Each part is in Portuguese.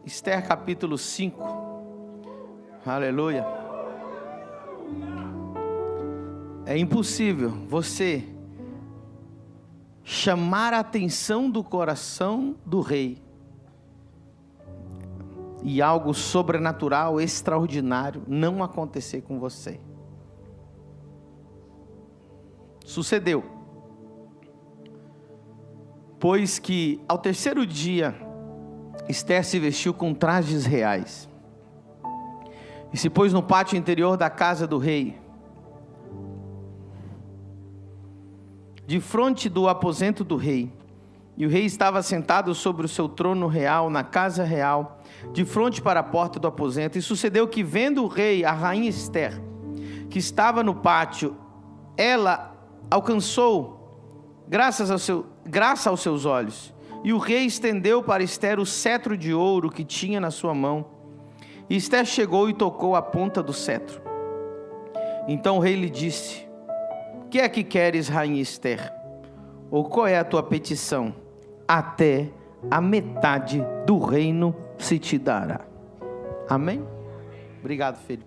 Esther capítulo 5. Aleluia. É impossível você chamar a atenção do coração do rei e algo sobrenatural, extraordinário não acontecer com você. Sucedeu, pois que ao terceiro dia Esther se vestiu com trajes reais e se pôs no pátio interior da casa do rei, de frente do aposento do rei. E o rei estava sentado sobre o seu trono real, na casa real, de frente para a porta do aposento. E sucedeu que, vendo o rei a rainha Esther, que estava no pátio, ela alcançou graça aos seus olhos. E o rei estendeu para Esther o cetro de ouro que tinha na sua mão. E Esther chegou e tocou a ponta do cetro. Então o rei lhe disse: que é que queres, rainha Esther? Ou qual é a tua petição? Até a metade do reino se te dará. Amém? Obrigado, filho.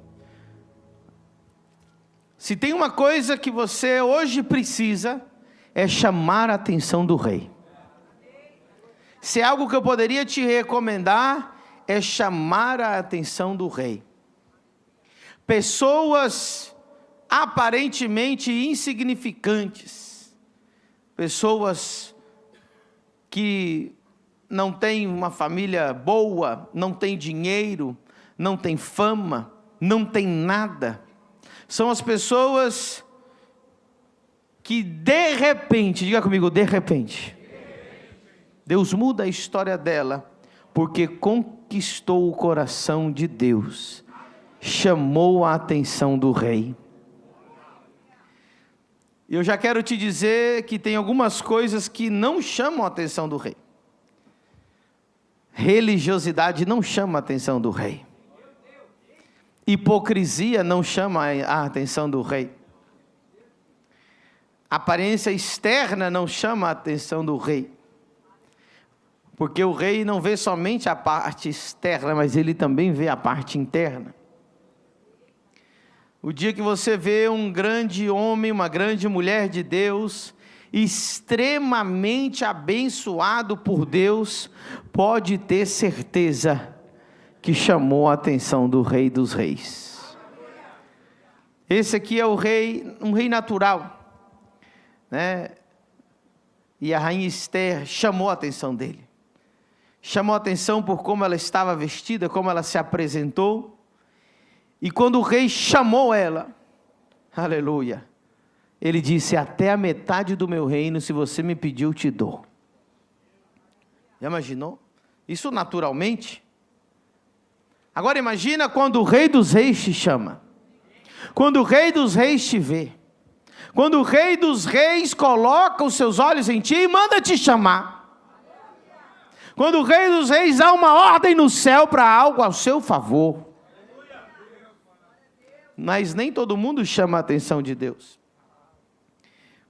Se tem uma coisa que você hoje precisa, é chamar a atenção do rei. Se é algo que eu poderia te recomendar, é chamar a atenção do rei. Pessoas aparentemente insignificantes, pessoas que não têm uma família boa, não têm dinheiro, não têm fama, não têm nada, são as pessoas que de repente, diga comigo, de repente, Deus muda a história dela, porque conquistou o coração de Deus, chamou a atenção do rei. Eu já quero te dizer que tem algumas coisas que não chamam a atenção do rei. Religiosidade não chama a atenção do rei. Hipocrisia não chama a atenção do rei. Aparência externa não chama a atenção do rei. Porque o rei não vê somente a parte externa, mas ele também vê a parte interna. O dia que você vê um grande homem, uma grande mulher de Deus, extremamente abençoado por Deus, pode ter certeza que chamou a atenção do Rei dos Reis. Esse aqui é o rei, um rei natural, né? E a rainha Esther chamou a atenção dele. Chamou a atenção por como ela estava vestida, como ela se apresentou. E quando o rei chamou ela, aleluia, ele disse: até a metade do meu reino, se você me pedir, eu te dou. Já imaginou? Isso naturalmente. Agora imagina quando o rei dos reis te chama. Quando o rei dos reis te vê. Quando o rei dos reis coloca os seus olhos em ti e manda te chamar. Quando o rei dos reis dá uma ordem no céu para algo ao seu favor. Mas nem todo mundo chama a atenção de Deus.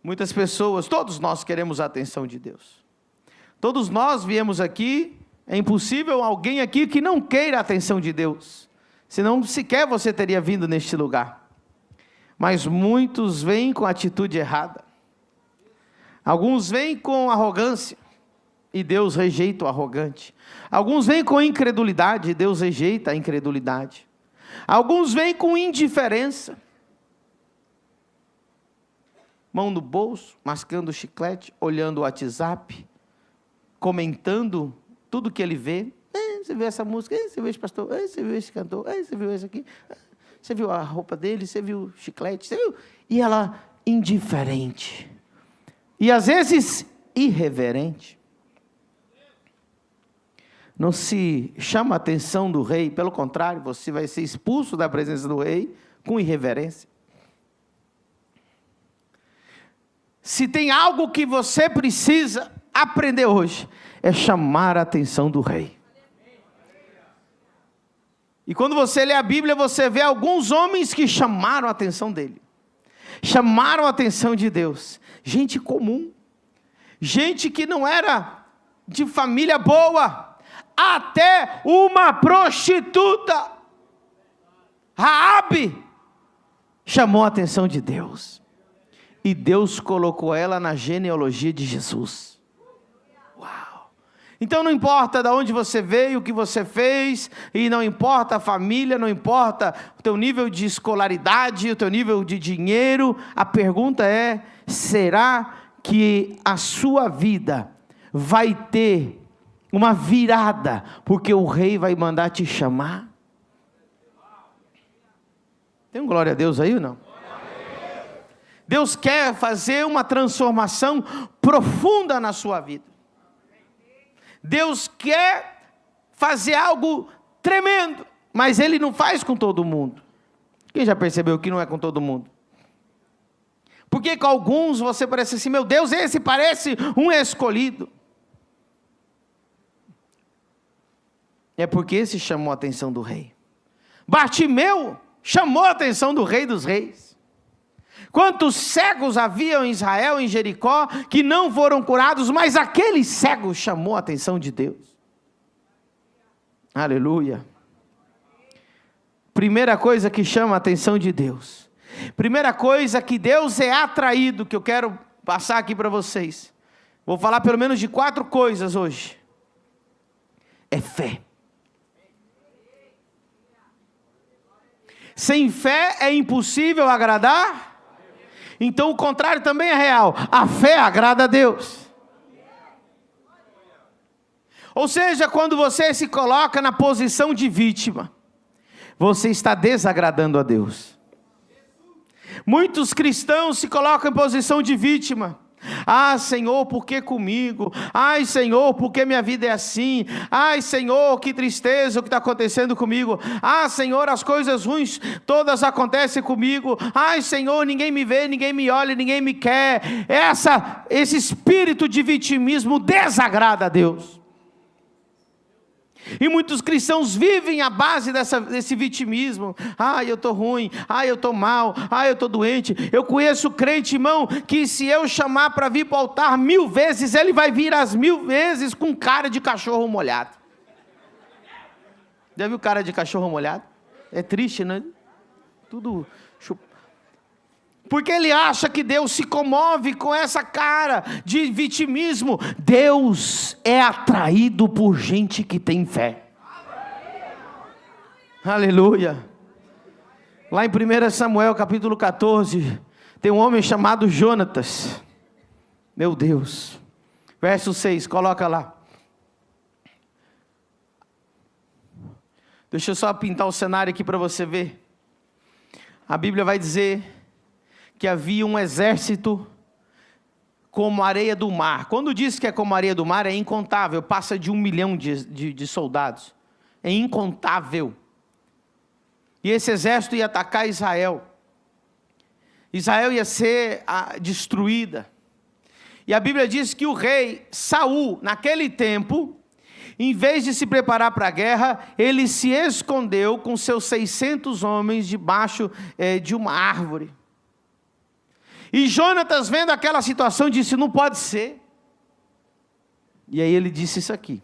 Muitas pessoas, todos nós queremos a atenção de Deus. Todos nós viemos aqui, é impossível alguém aqui que não queira a atenção de Deus. Senão sequer você teria vindo neste lugar. Mas muitos vêm com atitude errada. Alguns vêm com arrogância, e Deus rejeita o arrogante. Alguns vêm com incredulidade, e Deus rejeita a incredulidade. Alguns vêm com indiferença, mão no bolso, mascando chiclete, olhando o WhatsApp, comentando tudo que ele vê. Você viu essa música? Você viu esse pastor? Você viu esse cantor? Você viu esse aqui? Você viu a roupa dele? Você viu o chiclete? Você viu? E ela indiferente. E às vezes irreverente. Não se chama a atenção do rei, pelo contrário, você vai ser expulso da presença do rei com irreverência. Se tem algo que você precisa aprender hoje, é chamar a atenção do rei. E quando você lê a Bíblia, você vê alguns homens que chamaram a atenção dele. Chamaram a atenção de Deus. Gente comum. Gente que não era de família boa. até uma prostituta. Raabe chamou a atenção de Deus. E Deus colocou ela na genealogia de Jesus. Uau! Então não importa de onde você veio, o que você fez, e não importa a família, não importa o teu nível de escolaridade, o teu nível de dinheiro, a pergunta é: será que a sua vida vai ter uma virada, porque o rei vai mandar te chamar? Tem um glória a Deus aí ou não? Deus quer fazer uma transformação profunda na sua vida. Deus quer fazer algo tremendo, mas Ele não faz com todo mundo. Quem já percebeu que não é com todo mundo? Porque com alguns você parece assim: meu Deus, esse parece um escolhido. É porque esse chamou a atenção do rei. Bartimeu chamou a atenção do Rei dos Reis. Quantos cegos haviam em Israel, em Jericó, que não foram curados, mas aquele cego chamou a atenção de Deus. Aleluia. Primeira coisa que chama a atenção de Deus. Primeira coisa que Deus é atraído, que eu quero passar aqui para vocês. Vou falar pelo menos de 4 coisas hoje. É fé. Sem fé é impossível agradar. Então o contrário também é real. A fé agrada a Deus. Ou seja, quando você se coloca na posição de vítima, você está desagradando a Deus. Muitos cristãos se colocam em posição de vítima. Ah, Senhor, por que comigo? Ai, Senhor, por que minha vida é assim? Ai, Senhor, que tristeza o que está acontecendo comigo. Ah, Senhor, as coisas ruins todas acontecem comigo. Ai, Senhor, ninguém me vê, ninguém me olha, ninguém me quer. Esse espírito de vitimismo desagrada a Deus. E muitos cristãos vivem à base desse vitimismo. Eu estou ruim, eu estou mal, eu estou doente. Eu conheço crente, irmão, que se eu chamar para vir para o altar 1000 vezes, ele vai vir as 1000 vezes com cara de cachorro molhado. Já viu cara de cachorro molhado? É triste, né? Tudo chupado. Porque ele acha que Deus se comove com essa cara de vitimismo. Deus é atraído por gente que tem fé. Aleluia. Lá em 1 Samuel capítulo 14, tem um homem chamado Jonatas. Meu Deus. Verso 6, coloca lá. Deixa eu só pintar o cenário aqui para você ver. A Bíblia vai dizer que havia um exército como a areia do mar. Quando diz que é como a areia do mar, é incontável, passa de 1 milhão de soldados. É incontável. E esse exército ia atacar Israel. Israel ia ser destruída. E a Bíblia diz que o rei Saul, naquele tempo, em vez de se preparar para a guerra, ele se escondeu com seus 600 homens debaixo de uma árvore. E Jonatas, vendo aquela situação, disse: não pode ser. E aí ele disse isso aqui.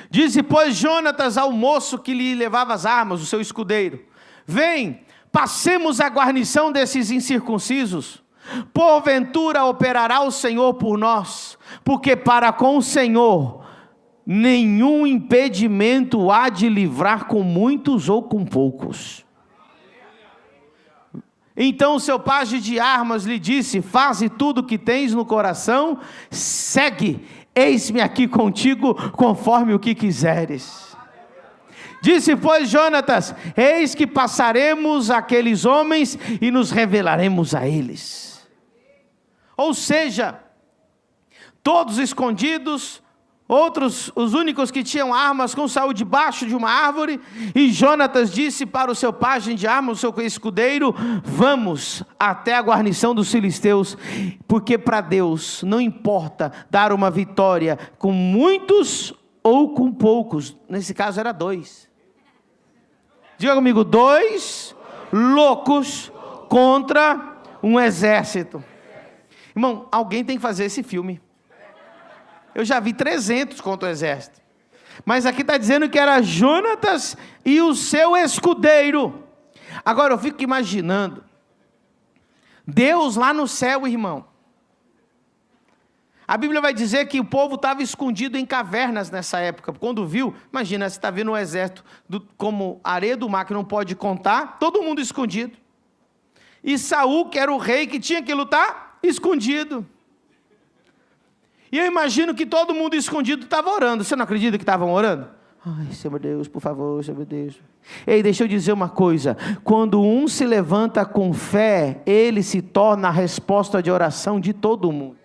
Disse, pois, Jonatas ao moço que lhe levava as armas, o seu escudeiro: vem, passemos a guarnição desses incircuncisos. Porventura operará o Senhor por nós, porque para com o Senhor nenhum impedimento há de livrar com muitos ou com poucos. Então o seu pajem de armas lhe disse: faze tudo o que tens no coração, segue, eis-me aqui contigo, conforme o que quiseres. Disse, pois, Jonatas: eis que passaremos aqueles homens e nos revelaremos a eles. Ou seja, todos escondidos, outros, os únicos que tinham armas, com Saul debaixo de uma árvore. E Jonatas disse para o seu pajem de armas, o seu escudeiro: vamos até a guarnição dos filisteus, porque para Deus não importa dar uma vitória com muitos ou com poucos. Nesse caso era 2. Diga comigo: 2 loucos contra um exército. Irmão, alguém tem que fazer esse filme. Eu já vi 300 contra o exército. Mas aqui está dizendo que era Jonatas e o seu escudeiro. Agora eu fico imaginando, Deus lá no céu, irmão. A Bíblia vai dizer que o povo estava escondido em cavernas nessa época. Quando viu, imagina, você está vendo um exército como areia do mar que não pode contar, todo mundo escondido. E Saul, que era o rei que tinha que lutar, escondido. E eu imagino que todo mundo escondido estava orando. Você não acredita que estavam orando? Ai, Senhor Deus, por favor, Senhor Deus. Ei, deixa eu dizer uma coisa. Quando um se levanta com fé, ele se torna a resposta de oração de todo mundo.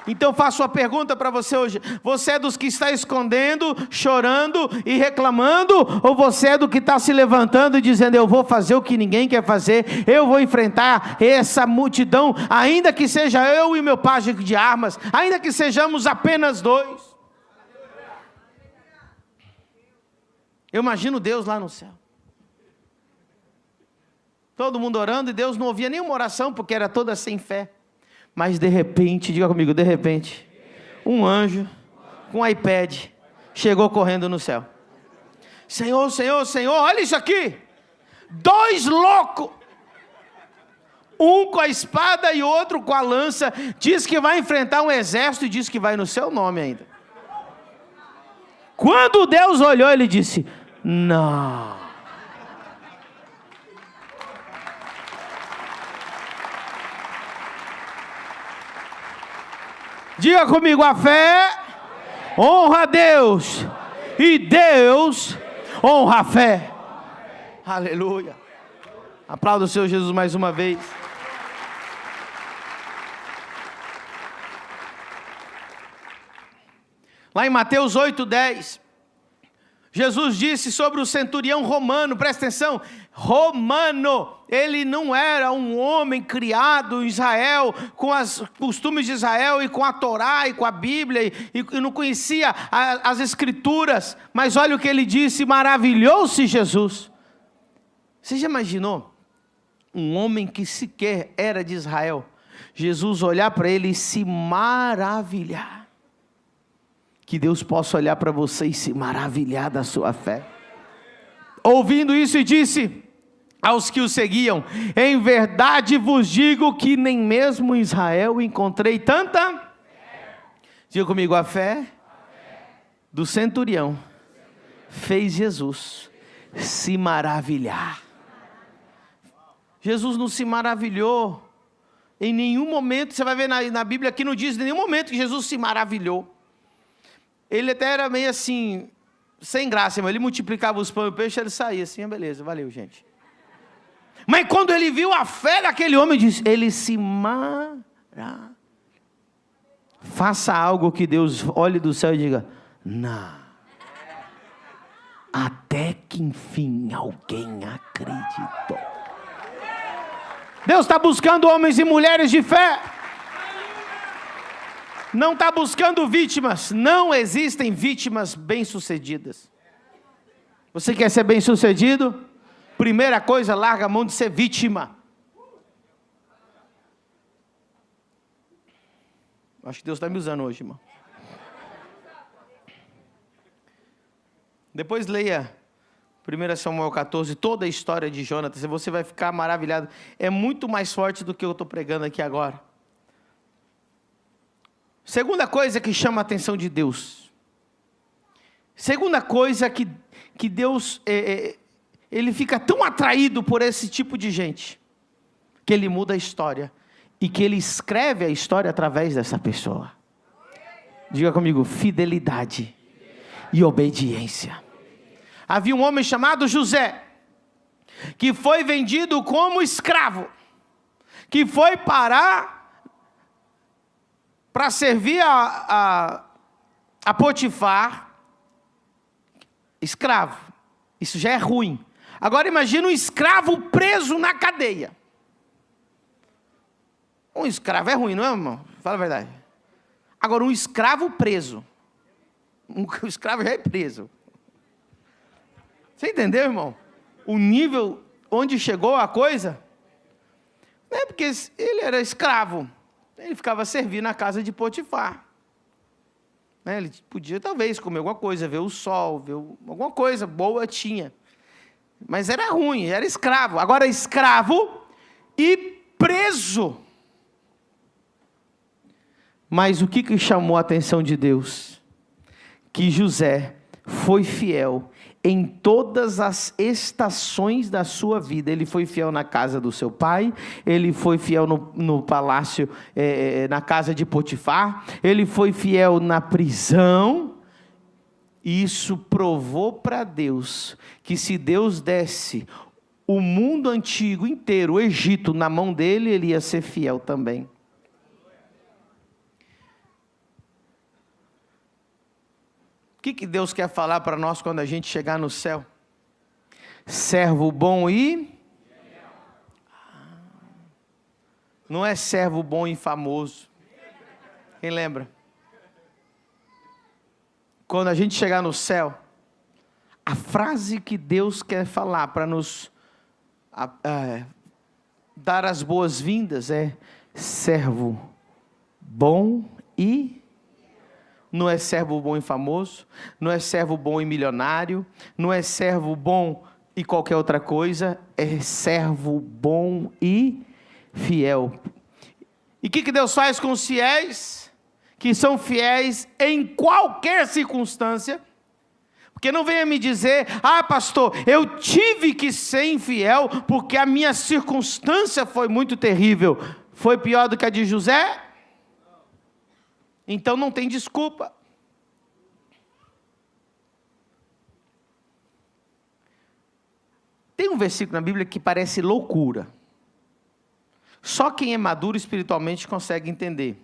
Então faço uma pergunta para você hoje: você é dos que está escondendo, chorando e reclamando? Ou você é do que está se levantando e dizendo, eu vou fazer o que ninguém quer fazer, eu vou enfrentar essa multidão, ainda que seja eu e meu pajem de armas, ainda que sejamos apenas dois? Eu imagino Deus lá no céu, todo mundo orando, e Deus não ouvia nenhuma oração, porque era toda sem fé. Mas de repente, diga comigo, de repente, um anjo com um iPad chegou correndo no céu. Senhor, Senhor, Senhor, olha isso aqui. 2 loucos, um com a espada e outro com a lança, diz que vai enfrentar um exército e diz que vai no seu nome ainda. Quando Deus olhou, ele disse, não. Diga comigo, a fé honra a Deus e Deus honra a fé. Aleluia. Aplauda o Senhor Jesus mais uma vez. Lá em Mateus 8:10, Jesus disse sobre o centurião romano, presta atenção, romano, ele não era um homem criado em Israel, com os costumes de Israel e com a Torá e com a Bíblia, e não conhecia as Escrituras, mas olha o que ele disse, maravilhou-se Jesus. Você já imaginou? Um homem que sequer era de Israel, Jesus olhar para ele e se maravilhar. Que Deus possa olhar para você e se maravilhar da sua fé. Ouvindo isso, e disse aos que o seguiam, em verdade vos digo que nem mesmo em Israel encontrei tanta, diga comigo, a fé do centurião fez Jesus se maravilhar. Jesus não se maravilhou em nenhum momento. Você vai ver na Bíblia que não diz em nenhum momento que Jesus se maravilhou. Ele até era meio assim, sem graça, mas ele multiplicava os pães e o peixe, ele saía assim, beleza, valeu, gente. Mas quando ele viu a fé daquele homem, disse, ele se maravilhou. Faça algo que Deus olhe do céu e diga, não. Até que enfim alguém acreditou. Deus está buscando homens e mulheres de fé. Não está buscando vítimas. Não existem vítimas bem-sucedidas. Você quer ser bem-sucedido? Primeira coisa, larga a mão de ser vítima. Acho que Deus está me usando hoje, irmão. Depois leia 1 Samuel 14, toda a história de Jonatas, e você vai ficar maravilhado. É muito mais forte do que eu estou pregando aqui agora. Segunda coisa que chama a atenção de Deus. Segunda coisa que Deus, ele fica tão atraído por esse tipo de gente, que ele muda a história, e que ele escreve a história através dessa pessoa. Diga comigo, fidelidade e obediência. Havia um homem chamado José, que foi vendido como escravo, que foi para servir a Potifar, escravo. Isso já é ruim. Agora imagina um escravo preso na cadeia. Um escravo é ruim, não é, irmão? Fala a verdade. Agora um escravo preso. O escravo já é preso. Você entendeu, irmão? O nível onde chegou a coisa? É porque ele era escravo. Ele ficava servindo na casa de Potifar. Ele podia, talvez, comer alguma coisa, ver o sol, ver alguma coisa boa tinha. Mas era ruim, era escravo. Agora, escravo e preso. Mas o que chamou a atenção de Deus? Que José foi fiel em todas as estações da sua vida. Ele foi fiel na casa do seu pai, ele foi fiel no palácio, na casa de Potifar, ele foi fiel na prisão. E isso provou para Deus que se Deus desse o mundo antigo inteiro, o Egito, na mão dele, ele ia ser fiel também. O que Deus quer falar para nós quando a gente chegar no céu? Servo bom e... Não é servo bom e famoso. Quem lembra? Quando a gente chegar no céu, a frase que Deus quer falar para nos dar as boas-vindas é servo bom e... Não é servo bom e famoso, não é servo bom e milionário, não é servo bom e qualquer outra coisa, é servo bom e fiel. E o que Deus faz com os fiéis? Que são fiéis em qualquer circunstância. Porque não venha me dizer, pastor, eu tive que ser infiel porque a minha circunstância foi muito terrível. Foi pior do que a de José? Então não tem desculpa. Tem um versículo na Bíblia que parece loucura. Só quem é maduro espiritualmente consegue entender.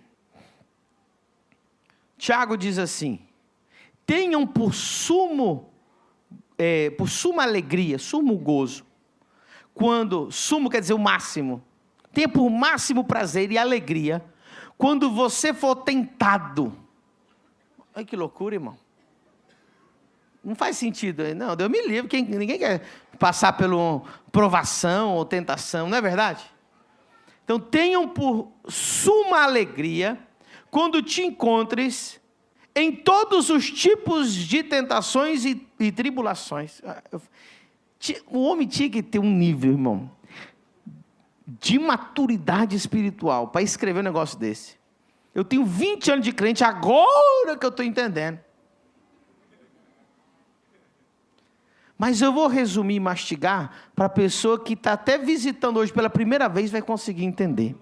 Tiago diz assim: tenham por suma alegria, sumo gozo. Quando, sumo quer dizer o máximo. Tenha por máximo prazer e alegria quando você for tentado. Olha que loucura, irmão. Não faz sentido. Não, Deus me livre. Ninguém quer passar pela provação ou tentação, não é verdade? Então, tenham por suma alegria quando te encontres em todos os tipos de tentações e tribulações. O homem tinha que ter um nível, irmão, de maturidade espiritual para escrever um negócio desse. Eu tenho 20 anos de crente, agora que eu estou entendendo. Mas eu vou resumir e mastigar para a pessoa que está até visitando hoje pela primeira vez vai conseguir entender.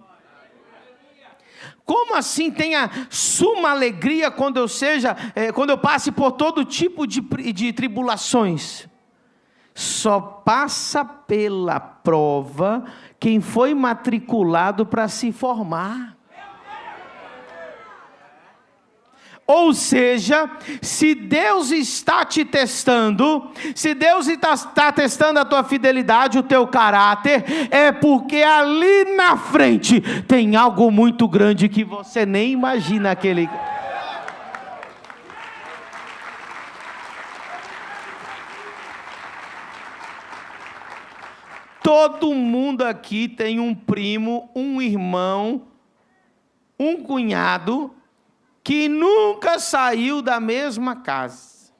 Como assim tenha suma alegria quando eu passe por todo tipo de tribulações? Só passa pela prova quem foi matriculado para se formar. Ou seja, se Deus está te testando, se Deus está testando a tua fidelidade, o teu caráter, é porque ali na frente tem algo muito grande que você nem imagina aquele... Todo mundo aqui tem um primo, um irmão, um cunhado que nunca saiu da mesma casa,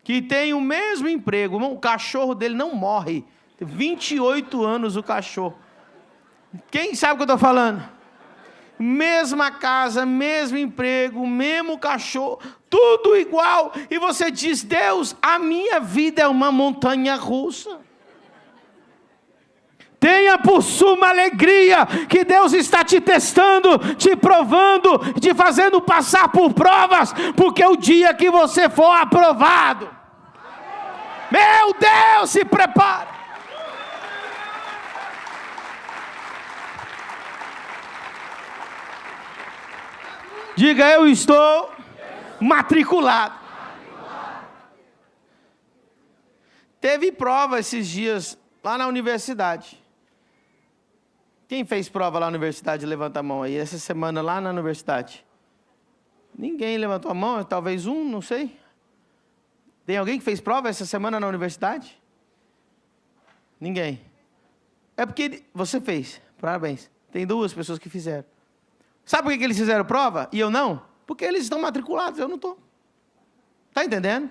que tem o mesmo emprego. O cachorro dele não morre, 28 anos o cachorro. Quem sabe o que eu estou falando? Mesma casa, mesmo emprego, mesmo cachorro, tudo igual. E você diz: Deus, a minha vida é uma montanha russa. Tenha por suma alegria que Deus está te testando, te provando, te fazendo passar por provas, porque o dia que você for aprovado, meu Deus, se prepare. Diga: eu estou matriculado. Teve prova esses dias lá na universidade. Quem fez prova lá na universidade, levanta a mão aí. Essa semana lá na universidade. Ninguém levantou a mão, talvez um, não sei. Tem alguém que fez prova essa semana na universidade? Ninguém. É porque você fez. Parabéns. Tem 2 pessoas que fizeram. Sabe por que eles fizeram prova e eu não? Porque eles estão matriculados, eu não estou. Está entendendo?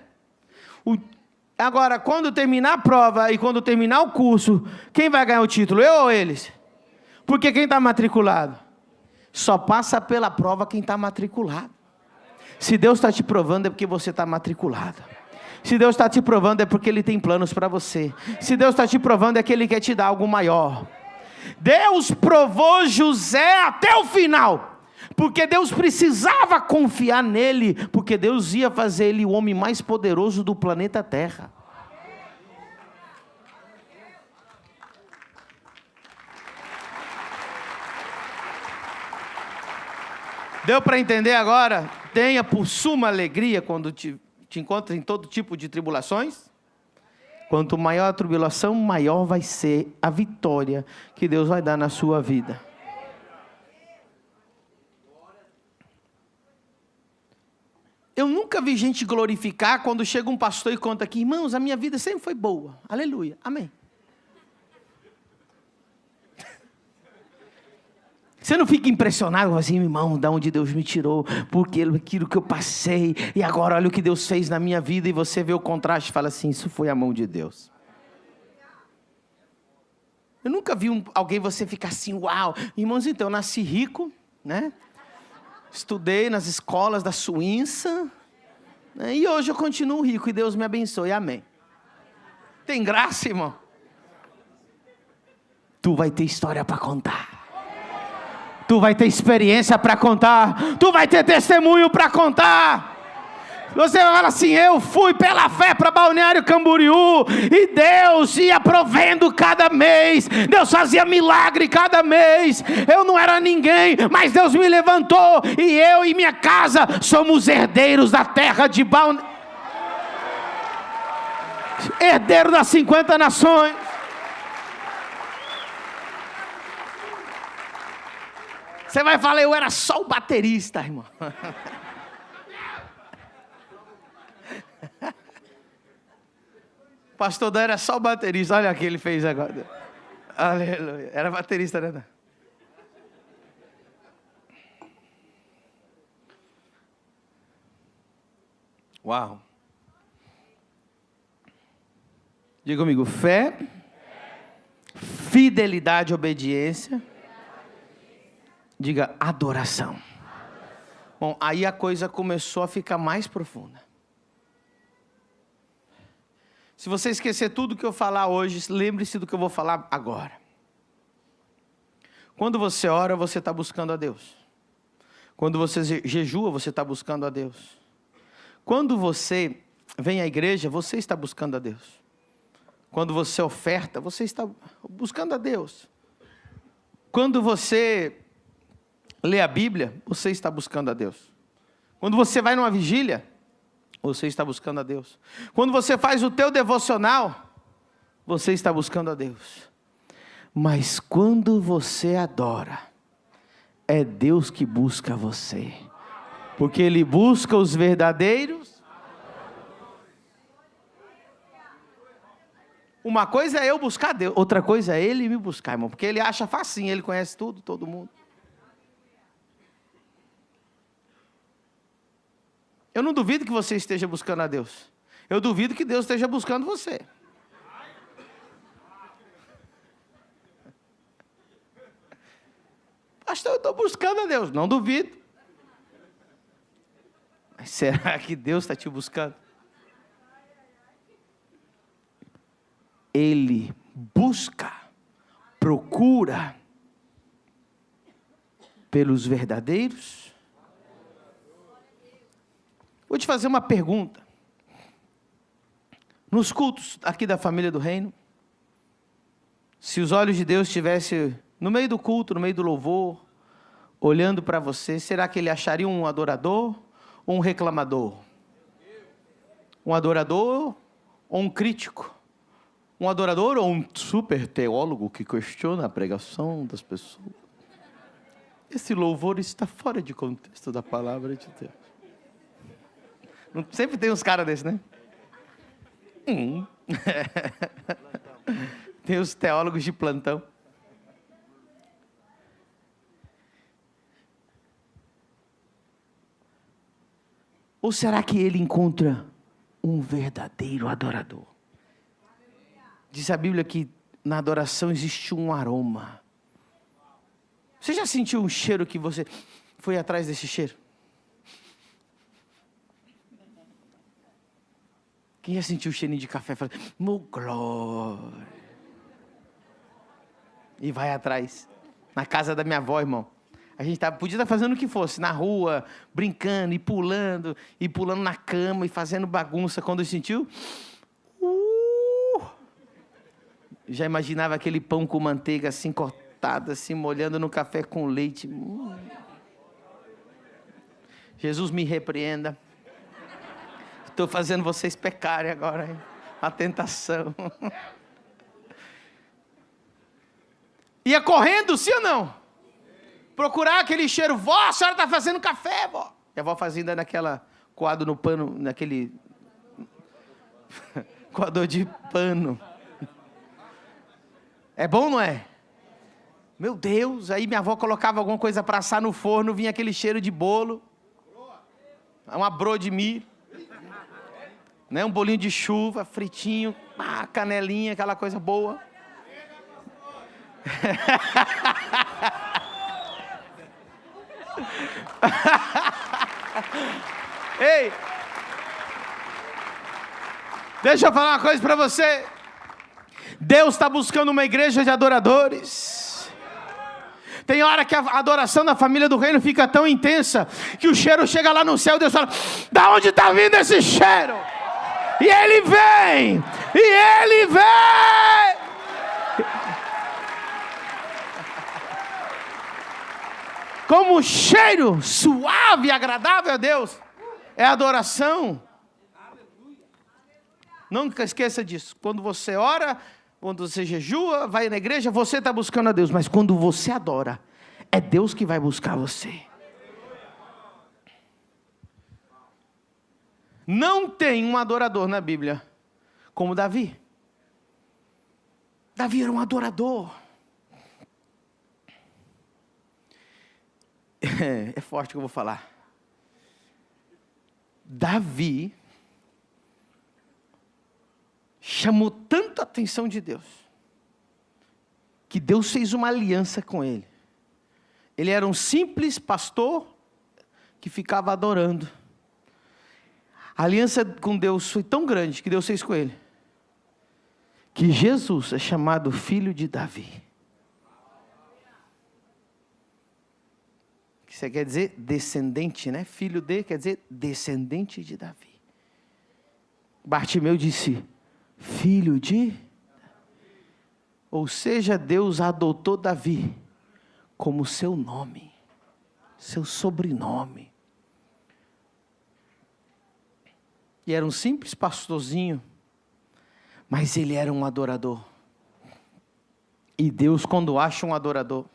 Agora, quando terminar a prova e quando terminar o curso, quem vai ganhar o título? Eu ou eles? Porque quem está matriculado? Só passa pela prova quem está matriculado. Se Deus está te provando é porque você está matriculado. Se Deus está te provando é porque Ele tem planos para você. Se Deus está te provando é que Ele quer te dar algo maior. Deus provou José até o final, porque Deus precisava confiar nele, porque Deus ia fazer ele o homem mais poderoso do planeta Terra. Deu para entender agora? Tenha por suma alegria quando te encontra em todo tipo de tribulações. Quanto maior a tribulação, maior vai ser a vitória que Deus vai dar na sua vida. Eu nunca vi gente glorificar quando chega um pastor e conta aqui, irmãos, a minha vida sempre foi boa. Aleluia, amém. Você não fica impressionado assim, irmão, de onde Deus me tirou, porque aquilo que eu passei, e agora olha o que Deus fez na minha vida, e você vê o contraste e fala assim, isso foi a mão de Deus. Eu nunca vi alguém você ficar assim, uau, irmãos, então eu nasci rico, né? Estudei nas escolas da Suíça, né? E hoje eu continuo rico, e Deus me abençoe, amém. Tem graça, irmão? Tu vai ter história para contar. Tu vai ter experiência para contar. Tu vai ter testemunho para contar. Você vai falar assim, eu fui pela fé para Balneário Camboriú, e Deus ia provendo cada mês. Deus fazia milagre cada mês. Eu não era ninguém, mas Deus me levantou, e eu e minha casa somos herdeiros da terra de Balneário. Herdeiro das 50 nações. Você vai falar, eu era só o baterista, irmão. Pastor Dan era só o baterista. Olha o que ele fez agora. Aleluia. Era baterista, né? Uau. Diga comigo, fé, fidelidade, obediência. Diga adoração. Bom, aí a coisa começou a ficar mais profunda. Se você esquecer tudo que eu falar hoje, lembre-se do que eu vou falar agora. Quando você ora, você está buscando a Deus. Quando você jejua, você está buscando a Deus. Quando você vem à igreja, você está buscando a Deus. Quando você oferta, você está buscando a Deus. Quando você lê a Bíblia, você está buscando a Deus. Quando você vai numa vigília, você está buscando a Deus. Quando você faz o teu devocional, você está buscando a Deus. Mas quando você adora, é Deus que busca você. Porque Ele busca os verdadeiros. Uma coisa é eu buscar Deus, outra coisa é Ele me buscar, irmão. Porque Ele acha facinho, Ele conhece tudo, todo mundo. Eu não duvido que você esteja buscando a Deus. Eu duvido que Deus esteja buscando você. Pastor, eu estou buscando a Deus. Não duvido. Mas será que Deus está te buscando? Ele busca, procura pelos verdadeiros. Vou te fazer uma pergunta. Nos cultos aqui da família do reino, se os olhos de Deus estivessem no meio do culto, no meio do louvor, olhando para você, será que Ele acharia um adorador ou um reclamador? Um adorador ou um crítico? Um adorador ou um super teólogo que questiona a pregação das pessoas? Esse louvor está fora de contexto da palavra de Deus. Sempre tem uns caras desses, né? Tem os teólogos de plantão. Ou será que ele encontra um verdadeiro adorador? Diz a Bíblia que na adoração existe um aroma. Você já sentiu um cheiro que você foi atrás desse cheiro? Quem já sentiu o cheirinho de café? Fala, meu glória. E vai atrás. Na casa da minha avó, irmão. A gente podia estar fazendo o que fosse, na rua, brincando e pulando na cama e fazendo bagunça. Quando sentiu, já imaginava aquele pão com manteiga assim cortada, assim, molhando no café com leite. Jesus me repreenda. Estou fazendo vocês pecarem agora, hein? A tentação. Ia correndo, sim ou não? Procurar aquele cheiro. Vó, a senhora está fazendo café, vó. E a vó fazendo naquela coado no pano, naquele coador de pano. É bom, não é? Meu Deus, aí minha avó colocava alguma coisa para assar no forno, vinha aquele cheiro de bolo. Uma broa de milho. Né? Um bolinho de chuva, fritinho, canelinha, aquela coisa boa. Ei, deixa eu falar uma coisa para você. Deus está buscando uma igreja de adoradores. Tem hora que a adoração da família do reino fica tão intensa que o cheiro chega lá no céu e Deus fala, da onde está vindo esse cheiro? E ele vem, como um cheiro suave e agradável a Deus, é adoração. Nunca esqueça disso. Quando você ora, quando você jejua, vai na igreja, você está buscando a Deus. Mas quando você adora, é Deus que vai buscar você. Não tem um adorador na Bíblia como Davi. Davi era um adorador. É forte o que eu vou falar. Davi chamou tanto a atenção de Deus, que Deus fez uma aliança com ele. Ele era um simples pastor que ficava adorando. A aliança com Deus foi tão grande que Deus fez com ele, que Jesus é chamado filho de Davi. Isso quer dizer descendente, né? Filho de quer dizer descendente de Davi. Bartimeu disse, filho de... Ou seja, Deus adotou Davi como seu nome, seu sobrenome. E era um simples pastorzinho, mas ele era um adorador. E Deus, quando acha um adorador...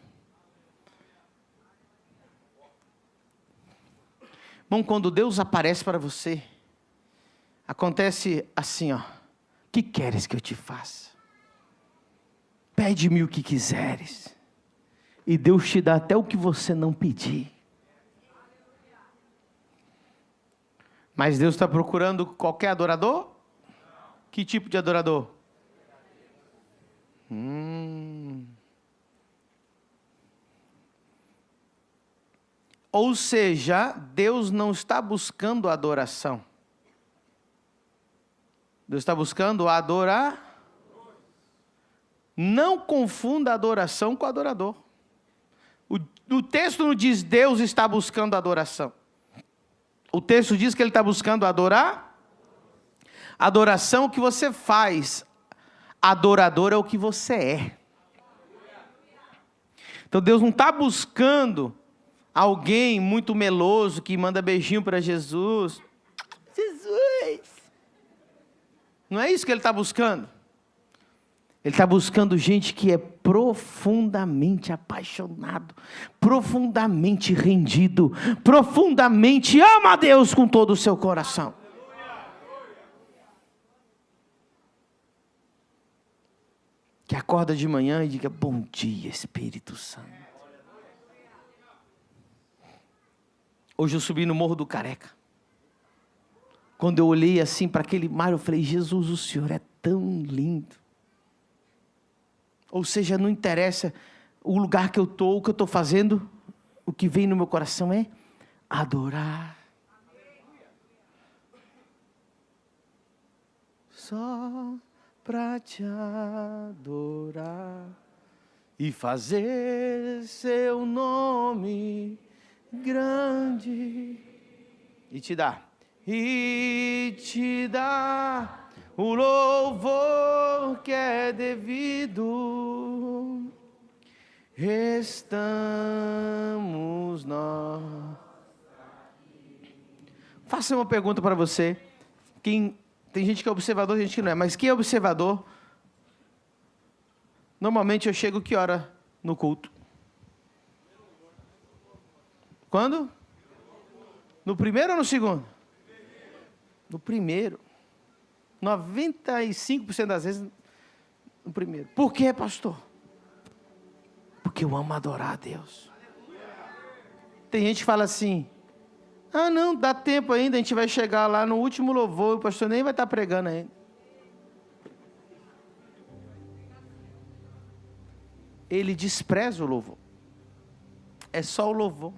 Bom, quando Deus aparece para você, acontece assim, ó. Que queres que eu te faça? Pede-me o que quiseres. E Deus te dá até o que você não pedir. Mas Deus está procurando qualquer adorador? Que tipo de adorador? Ou seja, Deus não está buscando adoração. Deus está buscando adorar. Não confunda adoração com adorador. O texto não diz Deus está buscando adoração. O texto diz que Ele está buscando adorar. Adoração é o que você faz. Adorador é o que você é. Então Deus não está buscando alguém muito meloso que manda beijinho para Jesus. Jesus! Não é isso que Ele está buscando. Ele está buscando gente que é profundamente apaixonado, profundamente rendido, profundamente ama a Deus com todo o seu coração. Que acorda de manhã e diga, bom dia, Espírito Santo. Hoje eu subi no Morro do Careca. Quando eu olhei assim para aquele mar, eu falei, Jesus, o Senhor é tão lindo. Ou seja, não interessa o lugar que eu estou, o que eu estou fazendo, o que vem no meu coração é adorar. Só para te adorar e fazer seu nome grande e te dar o louvor que é devido. Estamos nós. Faça uma pergunta para você. Tem gente que é observador, tem gente que não é. Mas quem é observador? Normalmente eu chego que hora no culto? Quando? No primeiro ou no segundo? No primeiro. 95% das vezes no primeiro. Por quê, pastor? Porque eu amo adorar a Deus. Tem gente que fala assim, não, dá tempo ainda, a gente vai chegar lá no último louvor, o pastor nem vai estar pregando ainda. Ele despreza o louvor. É só o louvor.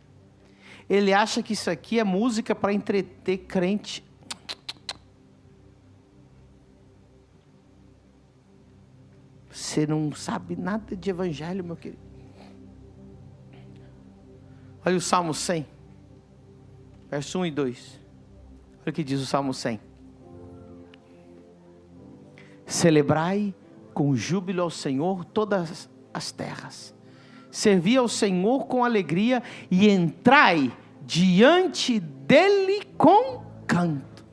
Ele acha que isso aqui é música para entreter crente. Você não sabe nada de evangelho, meu querido. Olha o Salmo 100, verso 1 e 2. Olha o que diz o Salmo 100. Celebrai com júbilo ao Senhor todas as terras. Servi ao Senhor com alegria e entrai diante dele com canto.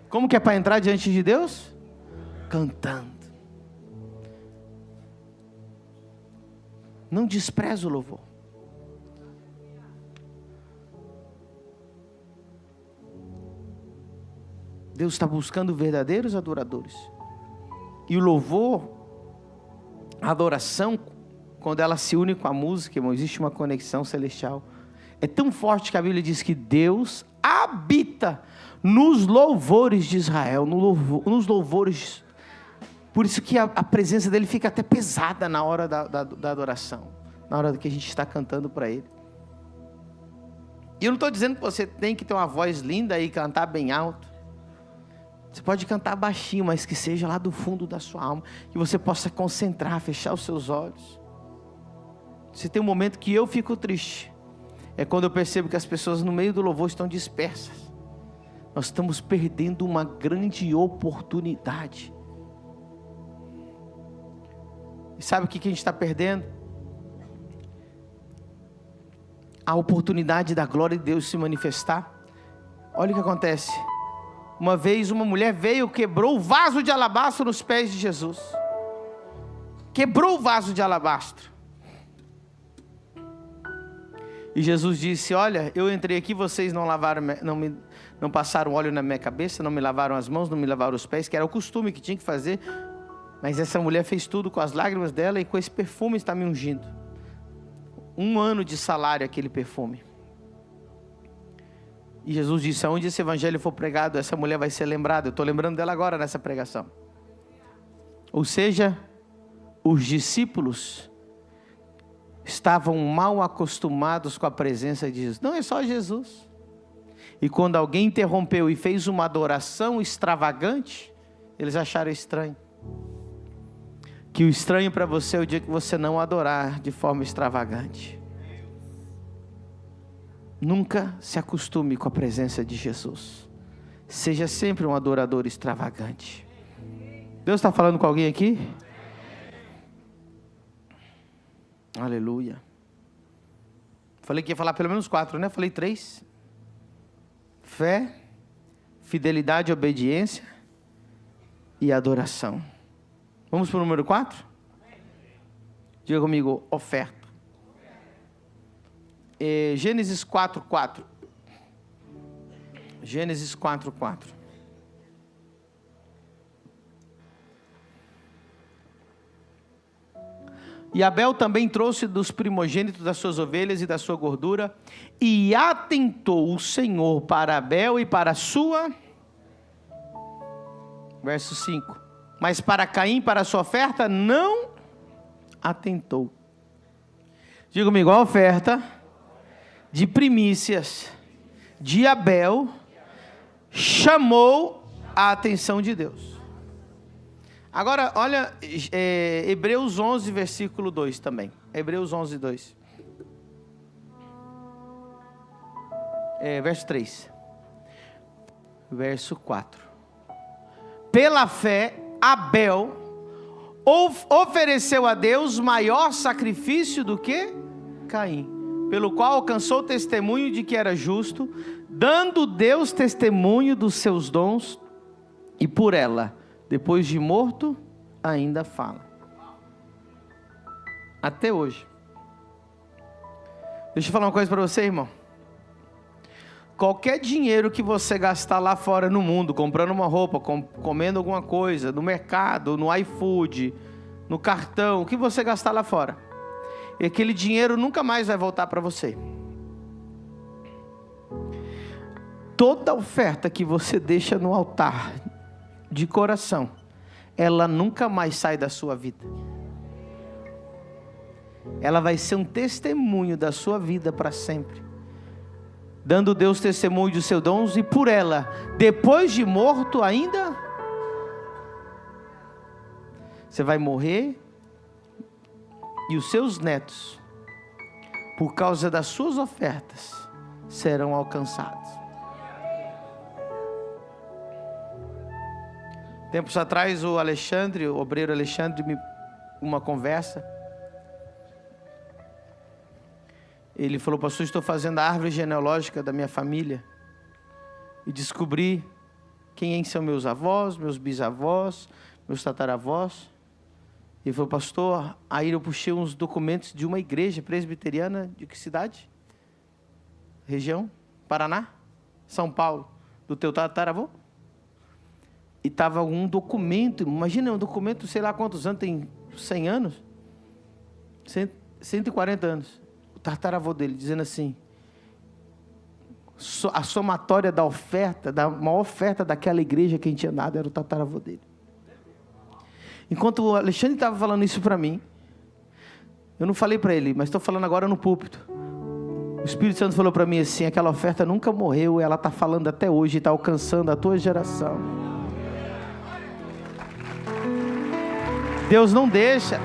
Como que é para entrar diante de Deus? Cantando. Não despreza o louvor. Deus está buscando verdadeiros adoradores. E o louvor, a adoração, quando ela se une com a música, irmão, existe uma conexão celestial. É tão forte que a Bíblia diz que Deus habita nos louvores de Israel, nos louvores. Por isso que a presença dele fica até pesada na hora da adoração, na hora que a gente está cantando para ele. E eu não estou dizendo que você tem que ter uma voz linda e cantar bem alto. Você pode cantar baixinho, mas que seja lá do fundo da sua alma, que você possa concentrar, fechar os seus olhos. Se tem um momento que eu fico triste, é quando eu percebo que as pessoas no meio do louvor estão dispersas. Nós estamos perdendo uma grande oportunidade. E sabe o que a gente está perdendo? A oportunidade da glória de Deus se manifestar. Olha o que acontece. Uma vez uma mulher veio, quebrou o vaso de alabastro nos pés de Jesus. Quebrou o vaso de alabastro. E Jesus disse, olha, eu entrei aqui, vocês não passaram óleo na minha cabeça, não me lavaram as mãos, não me lavaram os pés, que era o costume que tinha que fazer. Mas essa mulher fez tudo com as lágrimas dela e com esse perfume está me ungindo. 1 ano de salário aquele perfume. E Jesus disse, aonde esse evangelho for pregado, essa mulher vai ser lembrada. Eu estou lembrando dela agora nessa pregação. Ou seja, os discípulos estavam mal acostumados com a presença de Jesus. Não é só Jesus. E quando alguém interrompeu e fez uma adoração extravagante, eles acharam estranho. Que o estranho para você é o dia que você não adorar de forma extravagante. Nunca se acostume com a presença de Jesus. Seja sempre um adorador extravagante. Deus está falando com alguém aqui? Aleluia. Falei que ia falar pelo menos 4, né? Falei 3. Fé, fidelidade, obediência e adoração. Vamos para o número 4? Diga comigo, oferta. Gênesis 4:4. Gênesis 4:4. E Abel também trouxe dos primogênitos das suas ovelhas e da sua gordura, e atentou o Senhor para Abel e para a sua... Verso 5. Mas para Caim, para a sua oferta, não atentou. Diga comigo, a oferta de primícias de Abel chamou a atenção de Deus. Agora, olha, Hebreus 11, versículo 2 também. Hebreus 11, 2. Verso 3. Verso 4. Pela fé, Abel ofereceu a Deus maior sacrifício do que Caim, pelo qual alcançou testemunho de que era justo, dando Deus testemunho dos seus dons, e por ela, depois de morto, ainda fala. Até hoje. Deixa eu falar uma coisa para você, irmão. Qualquer dinheiro que você gastar lá fora no mundo, comprando uma roupa, comendo alguma coisa, no mercado, no iFood, no cartão, o que você gastar lá fora, e aquele dinheiro nunca mais vai voltar para você. Toda oferta que você deixa no altar, de coração, ela nunca mais sai da sua vida. Ela vai ser um testemunho da sua vida para sempre, dando Deus testemunho dos seus dons, e por ela, depois de morto ainda, você vai morrer, e os seus netos, por causa das suas ofertas, serão alcançados. Tempos atrás, o Alexandre, o obreiro Alexandre, uma conversa, ele falou: pastor, estou fazendo a árvore genealógica da minha família, e descobri quem são meus avós, meus bisavós, meus tataravós. Ele falou: pastor, aí eu puxei uns documentos de uma igreja presbiteriana, de que cidade? Região? Paraná? São Paulo, do teu tataravô? E estava um documento, imagina um documento, sei lá quantos anos, tem 100 anos? 140 anos. O tataravô dele, dizendo assim, a somatória da oferta, da maior oferta daquela igreja que a gente tinha dado, era o tataravô dele. Enquanto o Alexandre estava falando isso para mim, eu não falei para ele, mas estou falando agora no púlpito. O Espírito Santo falou para mim assim: aquela oferta nunca morreu, ela está falando até hoje, está alcançando a tua geração. Deus não deixa.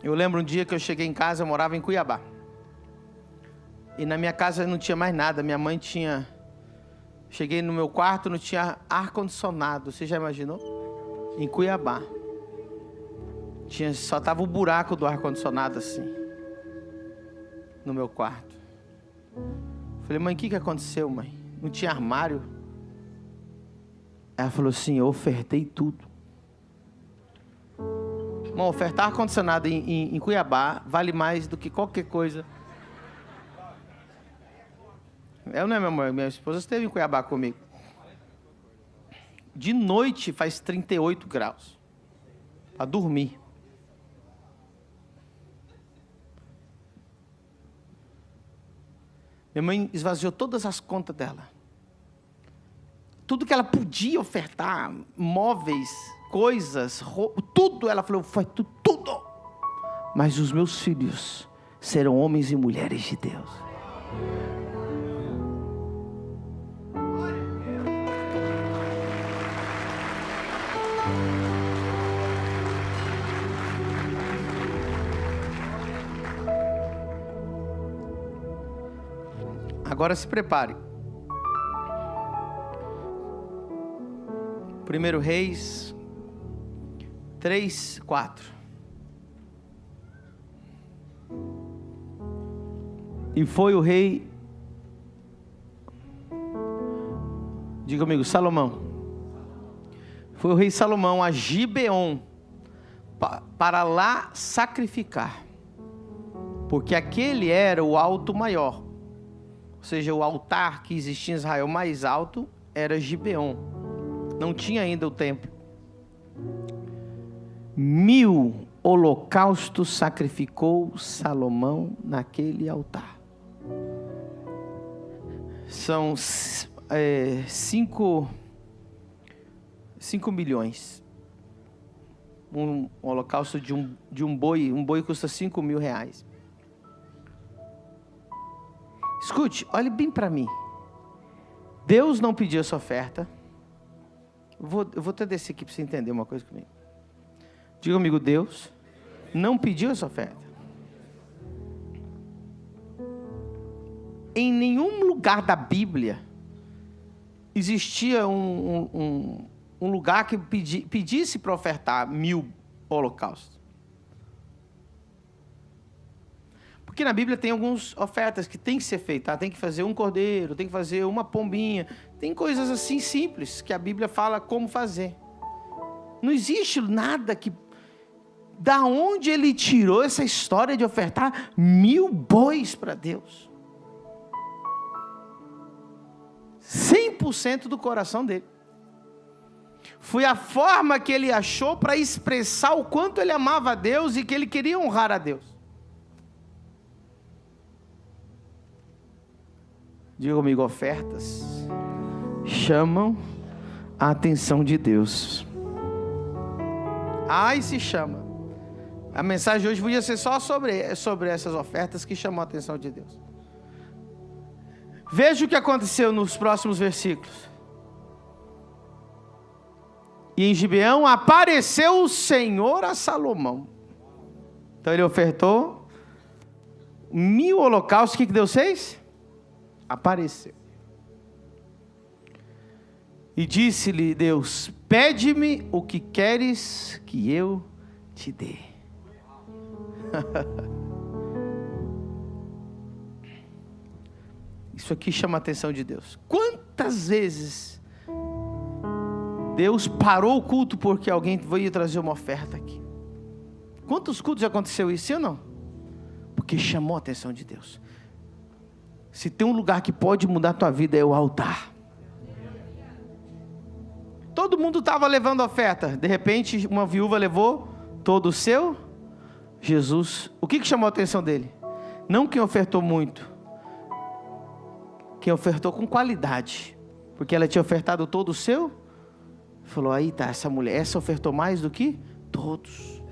Eu lembro um dia que eu cheguei em casa, eu morava em Cuiabá. E na minha casa não tinha mais nada. Minha mãe tinha... Cheguei no meu quarto, não tinha ar-condicionado. Você já imaginou? Em Cuiabá. Só estava o buraco do ar-condicionado assim. No meu quarto. Falei: mãe, o que aconteceu, mãe? Não tinha armário? Ela falou assim: eu ofertei tudo. Irmão, ofertar ar-condicionado em Cuiabá vale mais do que qualquer coisa. Eu não é, meu amor? Minha esposa esteve em Cuiabá comigo. De noite faz 38 graus. Para dormir. Minha mãe esvaziou todas as contas dela. Tudo que ela podia ofertar, móveis, coisas, roupa, tudo, ela falou: foi tudo. Mas os meus filhos serão homens e mulheres de Deus. Agora se prepare. 1 Reis 3, 4. E foi o rei, diga comigo, Salomão. Foi o rei Salomão a Gibeon para lá sacrificar, porque aquele era o alto maior, ou seja, o altar que existia em Israel mais alto era Gibeon. Não tinha ainda o templo. 1000 holocaustos sacrificou Salomão naquele altar. São 5 milhões. Um holocausto de um boi custa 5 mil reais. Escute, olhe bem para mim. Deus não pediu essa oferta. Eu vou até descer aqui para você entender uma coisa comigo. Diga comigo, Deus não pediu essa oferta. Em nenhum lugar da Bíblia existia um lugar que pedisse para ofertar 1000 holocaustos. Porque na Bíblia tem algumas ofertas que tem que ser feitas. Tem que fazer um cordeiro, tem que fazer uma pombinha. Tem coisas assim simples que a Bíblia fala como fazer. Não existe nada que... Da onde ele tirou essa história de ofertar 1000 bois para Deus? 100% do coração dele. Foi a forma que ele achou para expressar o quanto ele amava a Deus e que ele queria honrar a Deus. Diga comigo, ofertas chamam a atenção de Deus. Ai, se chama. A mensagem de hoje podia ser só sobre essas ofertas que chamam a atenção de Deus. Veja o que aconteceu nos próximos versículos. E em Gibeão apareceu o Senhor a Salomão. Então ele ofertou 1000 holocaustos. O que Deus fez? Apareceu. E disse-lhe Deus: pede-me o que queres que eu te dê. Isso aqui chama a atenção de Deus. Quantas vezes Deus parou o culto porque alguém veio trazer uma oferta aqui? Quantos cultos já aconteceu isso, sim ou não? Porque chamou a atenção de Deus. Se tem um lugar que pode mudar a tua vida, é o altar. Todo mundo estava levando oferta. De repente, uma viúva levou todo o seu. Jesus, o que chamou a atenção dele? Não quem ofertou muito, quem ofertou com qualidade, porque ela tinha ofertado todo o seu. Falou, aí tá, essa mulher, essa ofertou mais do que todos.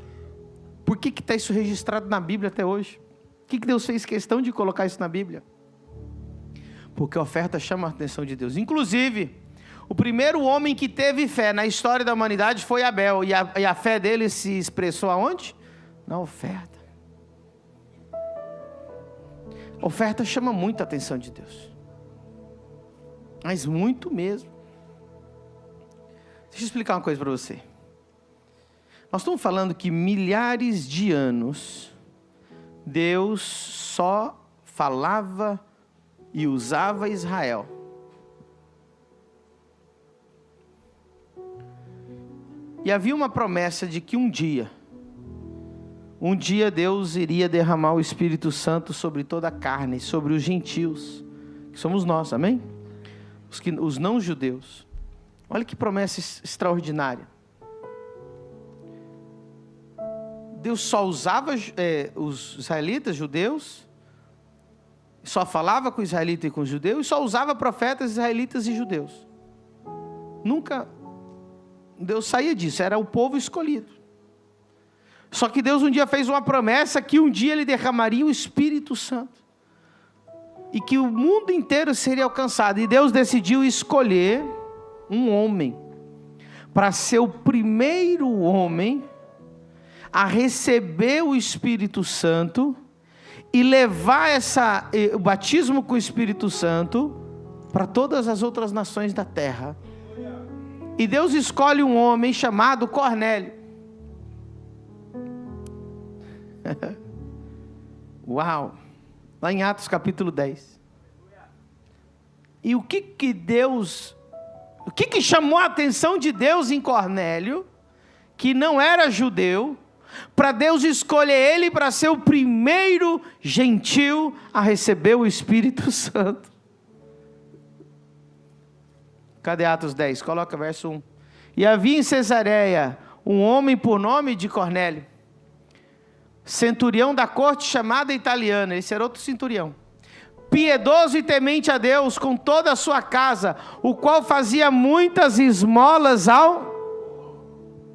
Por que está isso registrado na Bíblia até hoje? O que Deus fez questão de colocar isso na Bíblia? Porque a oferta chama a atenção de Deus. Inclusive, o primeiro homem que teve fé na história da humanidade foi Abel. E a fé dele se expressou aonde? Na oferta. A oferta chama muito a atenção de Deus. Mas muito mesmo. Deixa eu explicar uma coisa para você. Nós estamos falando que milhares de anos Deus só falava e usava Israel. E havia uma promessa de que um dia Deus iria derramar o Espírito Santo sobre toda a carne, sobre os gentios, que somos nós, amém? Os não judeus. Olha que promessa extraordinária. Deus só usava os israelitas, judeus, só falava com o israelita e com os judeus, e só usava profetas israelitas e judeus. Nunca Deus saía disso, era o povo escolhido. Só que Deus um dia fez uma promessa que um dia Ele derramaria o Espírito Santo. E que o mundo inteiro seria alcançado. E Deus decidiu escolher um homem para ser o primeiro homem a receber o Espírito Santo e levar o batismo com o Espírito Santo para todas as outras nações da terra. E Deus escolhe um homem chamado Cornélio. Uau! Lá em Atos capítulo 10. E o que chamou a atenção de Deus em Cornélio, que não era judeu, para Deus escolher ele para ser o primeiro gentil a receber o Espírito Santo? Cadê Atos 10? Coloca verso 1. E havia em Cesareia um homem por nome de Cornélio, centurião da corte chamada italiana. Esse era outro centurião. Piedoso e temente a Deus com toda a sua casa, o qual fazia muitas esmolas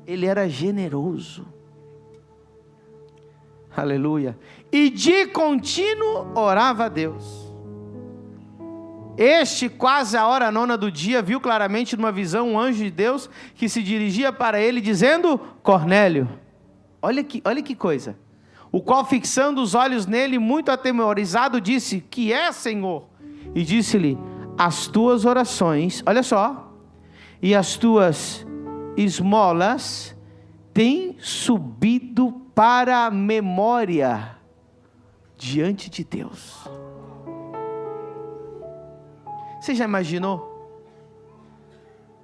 Ele era generoso. Aleluia. E de contínuo orava a Deus. Este, quase a hora nona do dia, viu claramente numa visão um anjo de Deus que se dirigia para ele dizendo: Cornélio. Olha que coisa. O qual, fixando os olhos nele, muito atemorizado, disse: que é, Senhor? E disse-lhe: as tuas orações, olha só, e as tuas esmolas têm subido para a memória diante de Deus. Você já imaginou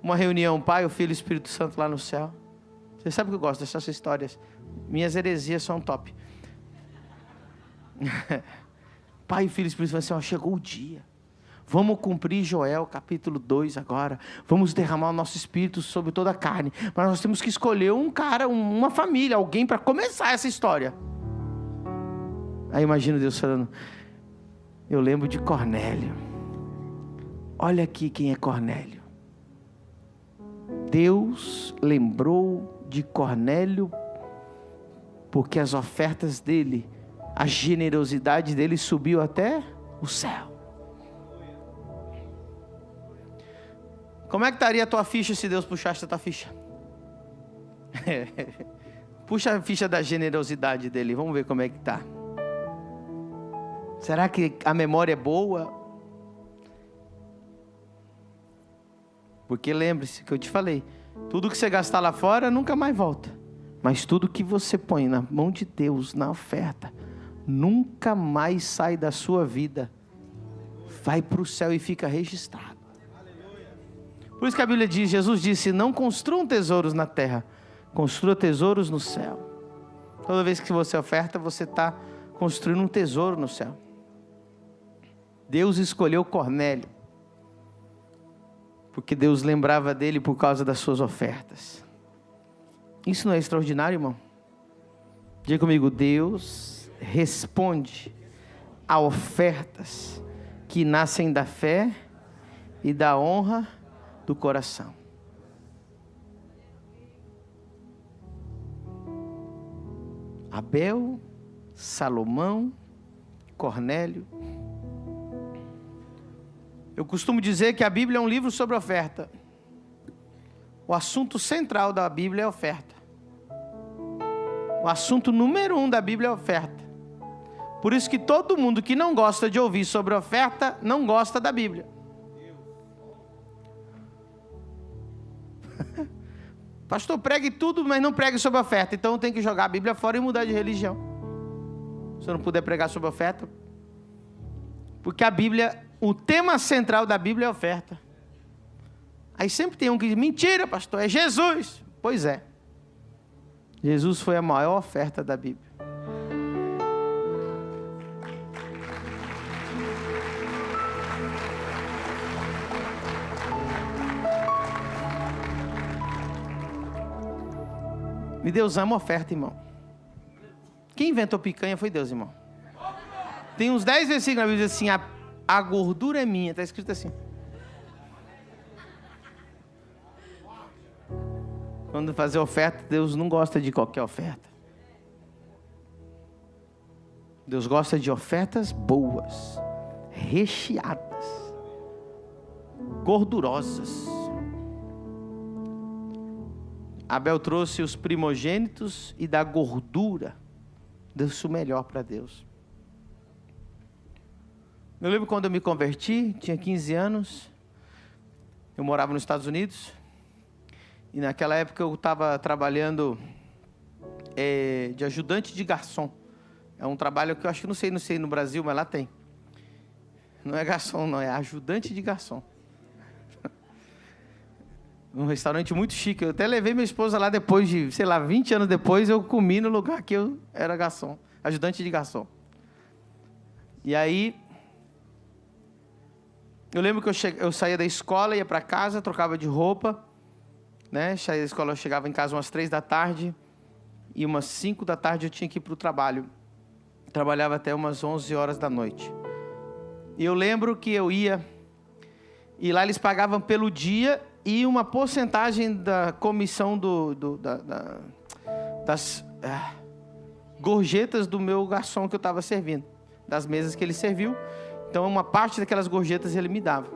uma reunião, Pai, o Filho e o Espírito Santo lá no céu? Você sabe que eu gosto dessas histórias. Minhas heresias são top. Pai, Filho e Espírito Santo, assim, chegou o dia. Vamos cumprir Joel capítulo 2 agora. Vamos derramar o nosso Espírito sobre toda a carne. Mas nós temos que escolher um cara, uma família, alguém para começar essa história. Aí imagino Deus falando: eu lembro de Cornélio. Olha aqui quem é Cornélio. Deus lembrou de Cornélio porque as ofertas dele, a generosidade dele subiu até o céu. Como é que estaria a tua ficha se Deus puxasse a tua ficha? Puxa a ficha da generosidade dele, vamos ver como é que está. Será que a memória é boa? Porque lembre-se que eu te falei, tudo que você gastar lá fora nunca mais volta. Mas tudo que você põe na mão de Deus, na oferta, nunca mais sai da sua vida. Vai para o céu e fica registrado. Por isso que a Bíblia diz, Jesus disse: não construam tesouros na terra, construa tesouros no céu. Toda vez que você oferta, você está construindo um tesouro no céu. Deus escolheu Cornélio, porque Deus lembrava dele por causa das suas ofertas. Isso não é extraordinário, irmão? Diga comigo: Deus responde a ofertas que nascem da fé e da honra do coração. Abel, Salomão, Cornélio. Eu costumo dizer que a Bíblia é um livro sobre oferta. O assunto central da Bíblia é oferta. O assunto número 1 da Bíblia é oferta. Por isso que todo mundo que não gosta de ouvir sobre oferta, não gosta da Bíblia. Pastor, pregue tudo, mas não pregue sobre oferta. Então tem que jogar a Bíblia fora e mudar de religião. Se eu não puder pregar sobre oferta. Porque a Bíblia, o tema central da Bíblia é oferta. Aí sempre tem um que diz: mentira, pastor, é Jesus. Pois é. Jesus foi a maior oferta da Bíblia. E Deus ama oferta, irmão. Quem inventou picanha foi Deus, irmão. Tem uns 10 versículos na Bíblia assim: a gordura é minha. Está escrito assim. Quando fazer oferta, Deus não gosta de qualquer oferta. Deus gosta de ofertas boas, recheadas, gordurosas. Abel trouxe os primogênitos e da gordura, deu-se o melhor para Deus. Eu lembro quando eu me converti, tinha 15 anos, eu morava nos Estados Unidos, e naquela época eu estava trabalhando de ajudante de garçom. É um trabalho que eu acho que não sei no Brasil, mas lá tem. Não é garçom, não, é ajudante de garçom. Um restaurante muito chique. Eu até levei minha esposa lá depois de, 20 anos depois, eu comi no lugar que eu era garçom, ajudante de garçom. E aí, Eu lembro que eu saía da escola, ia para casa, trocava de roupa, né? Saía da escola, eu chegava em casa umas 3 da tarde, e umas 5 da tarde eu tinha que ir para o trabalho. Trabalhava até umas 11 horas da noite. E eu lembro que eu ia, e lá eles pagavam pelo dia, e uma porcentagem da comissão das gorjetas do meu garçom que eu estava servindo, das mesas que ele serviu. Então, uma parte daquelas gorjetas ele me dava.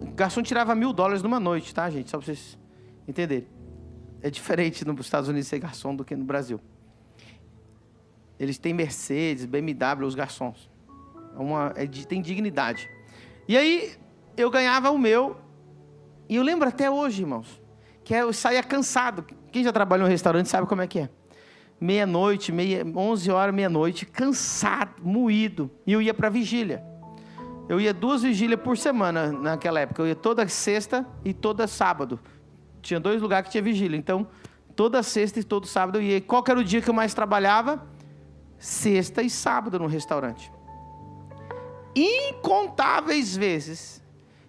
O garçom tirava $1.000 numa noite, tá, gente? Só para vocês entenderem. É diferente nos Estados Unidos ser garçom do que no Brasil. Eles têm Mercedes, BMW, os garçons. Tem dignidade. E aí, eu ganhava o meu. E eu lembro até hoje, irmãos, que eu saía cansado. Quem já trabalhou no restaurante sabe como é que é. Meia-noite, 11 horas, meia-noite, cansado, moído. E eu ia para a vigília. Eu ia 2 vigílias por semana naquela época. Eu ia toda sexta e toda sábado. Tinha 2 lugares que tinha vigília. Então, toda sexta e todo sábado eu ia. Qual que era o dia que eu mais trabalhava? Sexta e sábado no restaurante. Incontáveis vezes.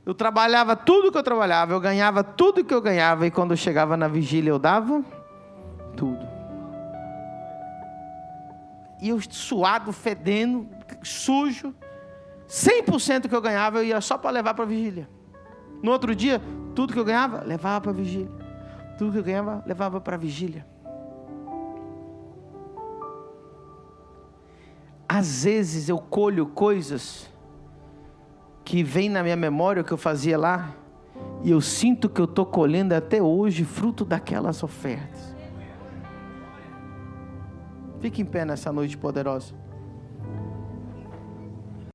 Eu trabalhava tudo que eu trabalhava. Eu ganhava tudo que eu ganhava. E quando eu chegava na vigília eu dava tudo. E eu suado, fedendo, sujo. 100% que eu ganhava, eu ia só para levar para a vigília. No outro dia, tudo que eu ganhava, levava para a vigília. Tudo que eu ganhava, levava para a vigília. Às vezes eu colho coisas que vêm na minha memória, o que eu fazia lá, e eu sinto que eu estou colhendo até hoje fruto daquelas ofertas. Fique em pé nessa noite poderosa.